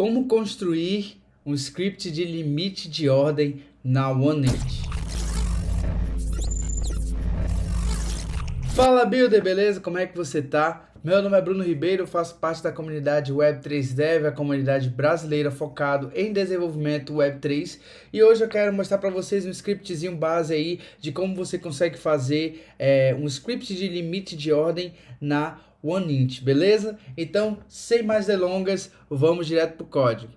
Como construir um script de limite de ordem na OneInt. Fala Builder, beleza? Como é que você tá? Meu nome é Bruno Ribeiro, faço parte da comunidade Web3 Dev, a comunidade brasileira focado em desenvolvimento Web3, e hoje eu quero mostrar para vocês um scriptzinho base aí de como você consegue fazer um script de limite de ordem na OneInt, beleza? Então, sem mais delongas, vamos direto pro código.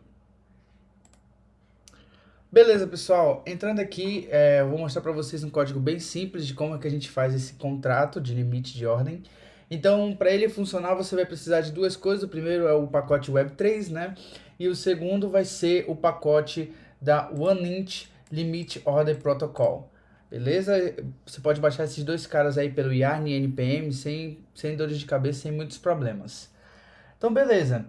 Beleza, pessoal, entrando aqui, eu vou mostrar para vocês um código bem simples de como é que a gente faz esse contrato de limite de ordem. Então, para ele funcionar, você vai precisar de duas coisas. O primeiro é o pacote Web3, né? E o segundo vai ser o pacote da OneInt Limit Order Protocol. Beleza? Você pode baixar esses dois caras aí pelo Yarn e NPM sem dores de cabeça, sem muitos problemas. Então, beleza.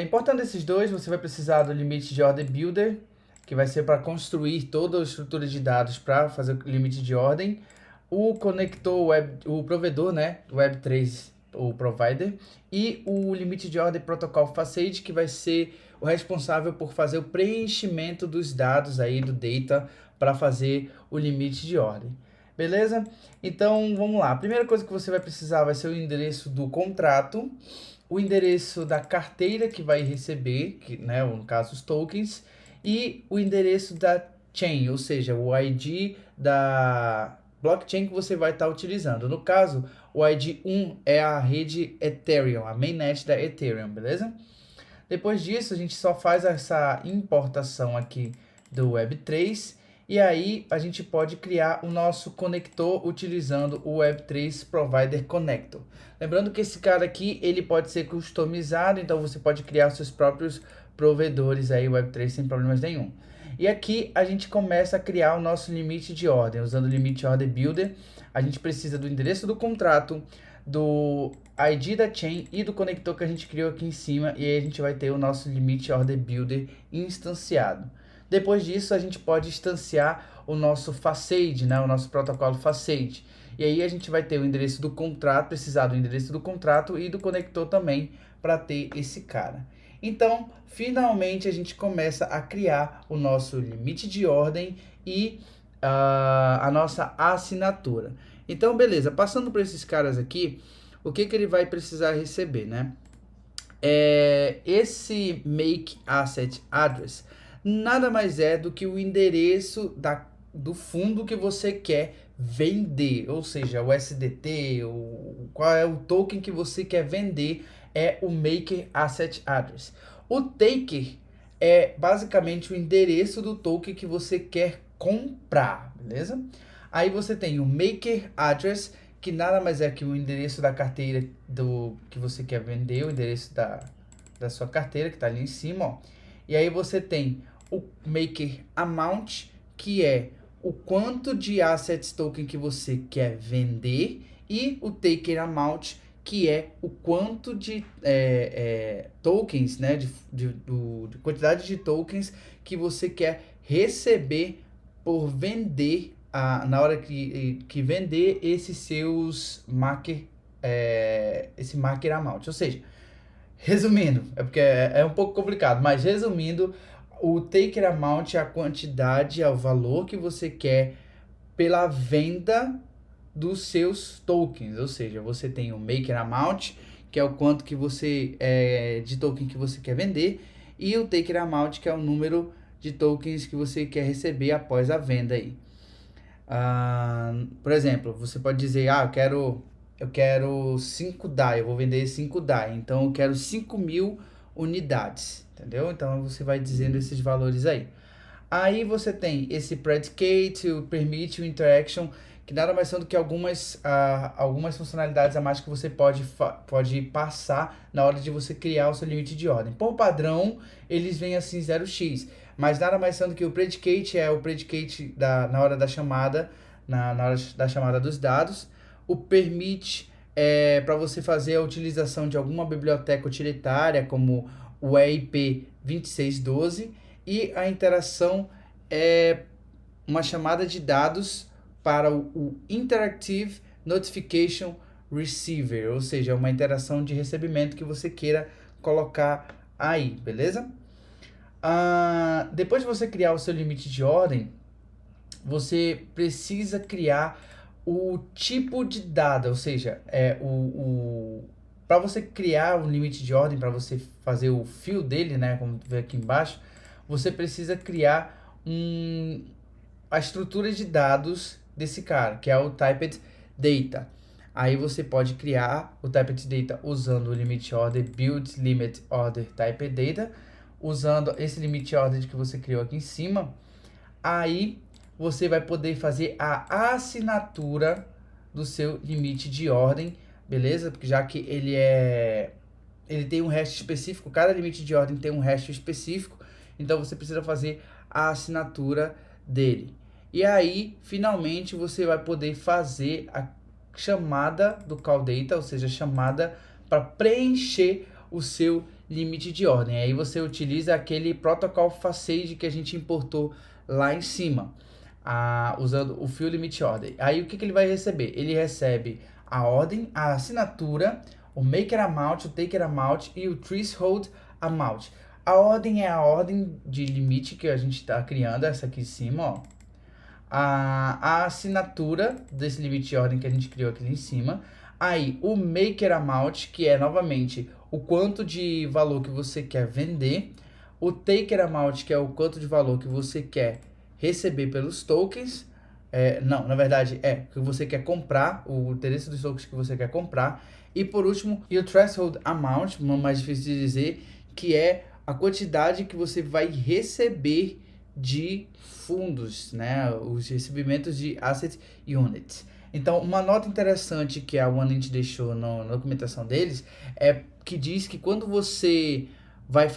Importando esses dois, você vai precisar do limite de ordem builder, que vai ser para construir toda a estrutura de dados para fazer o limite de ordem. O conector web, o provedor, né, Web3, o provider, e o limite de ordem protocol facade, que vai ser o responsável por fazer o preenchimento dos dados aí do data para fazer o limite de ordem. Beleza? Então, vamos lá. A primeira coisa que você vai precisar vai ser o endereço do contrato, o endereço da carteira que vai receber, né, no caso os tokens, e o endereço da chain, ou seja, o ID da blockchain que você vai estar utilizando. No caso, o ID 1 é a rede Ethereum, a mainnet da Ethereum, beleza? Depois disso, a gente só faz essa importação aqui do Web3 e aí a gente pode criar o nosso conector utilizando o Web3 Provider Connector. Lembrando que esse cara aqui, ele pode ser customizado, então você pode criar seus próprios provedores aí Web3 sem problemas nenhum. E aqui a gente começa a criar o nosso limite de ordem. Usando o limite order builder, a gente precisa do endereço do contrato, do ID da chain e do conector que a gente criou aqui em cima, e aí a gente vai ter o nosso limite order builder instanciado. Depois disso, a gente pode instanciar o nosso facade, né, o nosso protocolo facade. E aí a gente vai ter o endereço do contrato, precisar do endereço do contrato e do conector também para ter esse cara. Então, finalmente a gente começa a criar o nosso limite de ordem e a nossa assinatura. Então, beleza, passando por esses caras aqui, o que ele vai precisar receber, né? Esse make asset address nada mais é do que o endereço do fundo que você quer vender, ou seja, o SDT, qual é o token que você quer vender, é o maker asset address. O taker é basicamente o endereço do token que você quer comprar, beleza? Aí você tem o maker address, que nada mais é que o endereço da carteira que você quer vender, o endereço da sua carteira, que está ali em cima, ó. E aí você tem o maker amount, que é o quanto de assets token que você quer vender, e o taker amount, que é o quanto de tokens, né, de quantidade de tokens que você quer receber por vender na hora que vender esses seus esse marker amount. Ou seja, resumindo, porque é um pouco complicado, mas resumindo, o taker amount é a quantidade, é o valor que você quer pela venda dos seus tokens. Ou seja, você tem o maker amount, que é o quanto que você de token que você quer vender, e o taker amount, que é o número de tokens que você quer receber após a venda aí. Por exemplo, você pode dizer, eu quero 5 DAI, eu vou vender 5 DAI, então eu quero 5.000 unidades, entendeu? Então você vai dizendo esses valores aí. Aí você tem esse predicate, o permit, o interaction, que nada mais são do que algumas funcionalidades a mais que você pode passar na hora de você criar o seu limite de ordem. Por padrão, eles vêm assim 0x, mas nada mais são do que o predicate, é o predicate na hora da chamada, na hora da chamada dos dados. O permit é para você fazer a utilização de alguma biblioteca utilitária, como o EIP 2612, e a interação é uma chamada de dados para o Interactive Notification Receiver, ou seja, uma interação de recebimento que você queira colocar aí, beleza? Depois de você criar o seu limite de ordem, você precisa criar o tipo de dado, ou seja, para você criar um limite de ordem, para você fazer o fio dele, né, como vê aqui embaixo, você precisa criar a estrutura de dados desse cara, que é o typed data. Aí você pode criar o typed data usando o limit order build limit order typed data, usando esse limit order que você criou aqui em cima. Aí você vai poder fazer a assinatura do seu limite de ordem, beleza? Porque já que ele tem um hash específico, cada limite de ordem tem um hash específico, então você precisa fazer a assinatura dele. E aí, finalmente, você vai poder fazer a chamada do call data, ou seja, chamada para preencher o seu limite de ordem. Aí você utiliza aquele protocol facade que a gente importou lá em cima, usando o field limit order. Aí o que ele vai receber? Ele recebe a ordem, a assinatura, o maker amount, o taker amount e o threshold amount. A ordem é a ordem de limite que a gente está criando, essa aqui em cima, ó. A assinatura desse limite de ordem que a gente criou aqui em cima. Aí o maker amount, que é novamente o quanto de valor que você quer vender. O taker amount, que é o quanto de valor que você quer receber pelos tokens. Não, na verdade que você quer comprar, o interesse dos tokens que você quer comprar. E por último, e o threshold amount, mais difícil de dizer, que é a quantidade que você vai receber de fundos, né, os recebimentos de asset units. Então, uma nota interessante que a OneInt deixou na documentação deles é que diz que quando você vai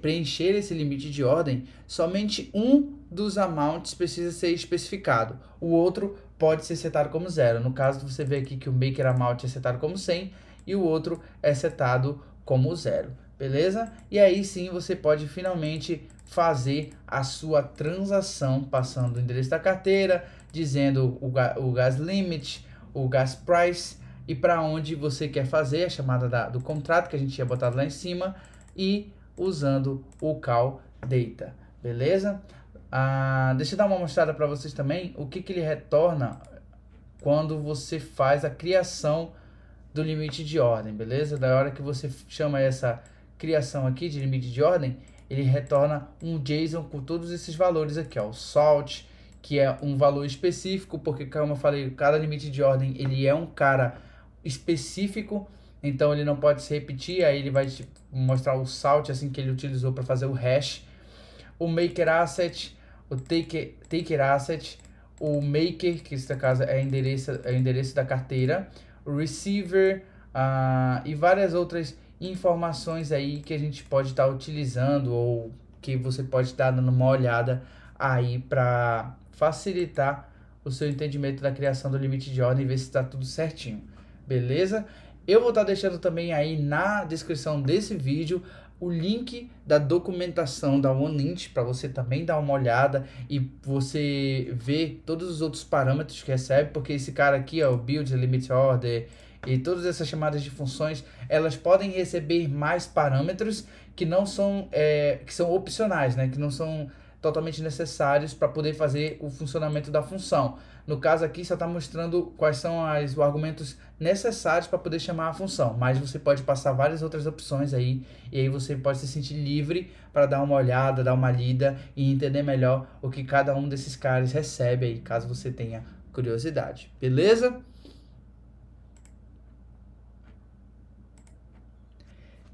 preencher esse limite de ordem, somente um dos amounts precisa ser especificado. O outro pode ser setado como 0. No caso, você vê aqui que o maker amount é setado como 100 e o outro é setado como 0. Beleza? E aí sim você pode finalmente fazer a sua transação passando o endereço da carteira, dizendo o gas limit, o gas price e para onde você quer fazer a chamada do contrato que a gente tinha botado lá em cima e usando o call data, beleza? Deixa eu dar uma mostrada para vocês também o que ele retorna quando você faz a criação do limite de ordem, beleza? Da hora que você chama essa criação aqui de limite de ordem, ele retorna um JSON com todos esses valores aqui, ó, o salt, que é um valor específico, porque como eu falei, cada limite de ordem ele é um cara específico, então ele não pode se repetir, aí ele vai te mostrar o salt assim que ele utilizou para fazer o hash, o maker asset, o taker asset, o maker, que nesse caso é o endereço da carteira, o receiver e várias outras informações aí que a gente pode estar utilizando ou que você pode estar dando uma olhada aí para facilitar o seu entendimento da criação do limite de ordem e ver se está tudo certinho, beleza? Eu vou estar deixando também aí na descrição desse vídeo o link da documentação da OneInt para você também dar uma olhada e você ver todos os outros parâmetros que recebe, porque esse cara aqui, ó, o Build Limit Order e todas essas chamadas de funções, elas podem receber mais parâmetros que não são, que são opcionais, né? Que não são totalmente necessários para poder fazer o funcionamento da função. No caso aqui só está mostrando quais são os argumentos necessários para poder chamar a função, mas você pode passar várias outras opções aí, e aí você pode se sentir livre para dar uma olhada, dar uma lida e entender melhor o que cada um desses caras recebe aí, caso você tenha curiosidade, beleza?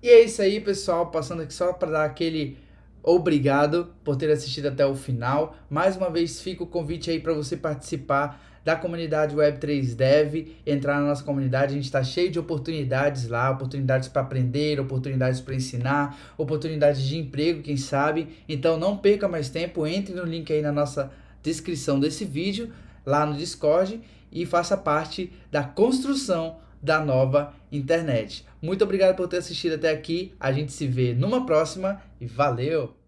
E é isso aí, pessoal, passando aqui só para dar aquele obrigado por ter assistido até o final. Mais uma vez fica o convite aí para você participar da comunidade Web3 Dev, entrar na nossa comunidade. A gente está cheio de oportunidades lá, oportunidades para aprender, oportunidades para ensinar, oportunidades de emprego, quem sabe. Então não perca mais tempo, entre no link aí na nossa descrição desse vídeo, lá no Discord, e faça parte da construção da nova internet. Muito obrigado por ter assistido até aqui. A gente se vê numa próxima e valeu!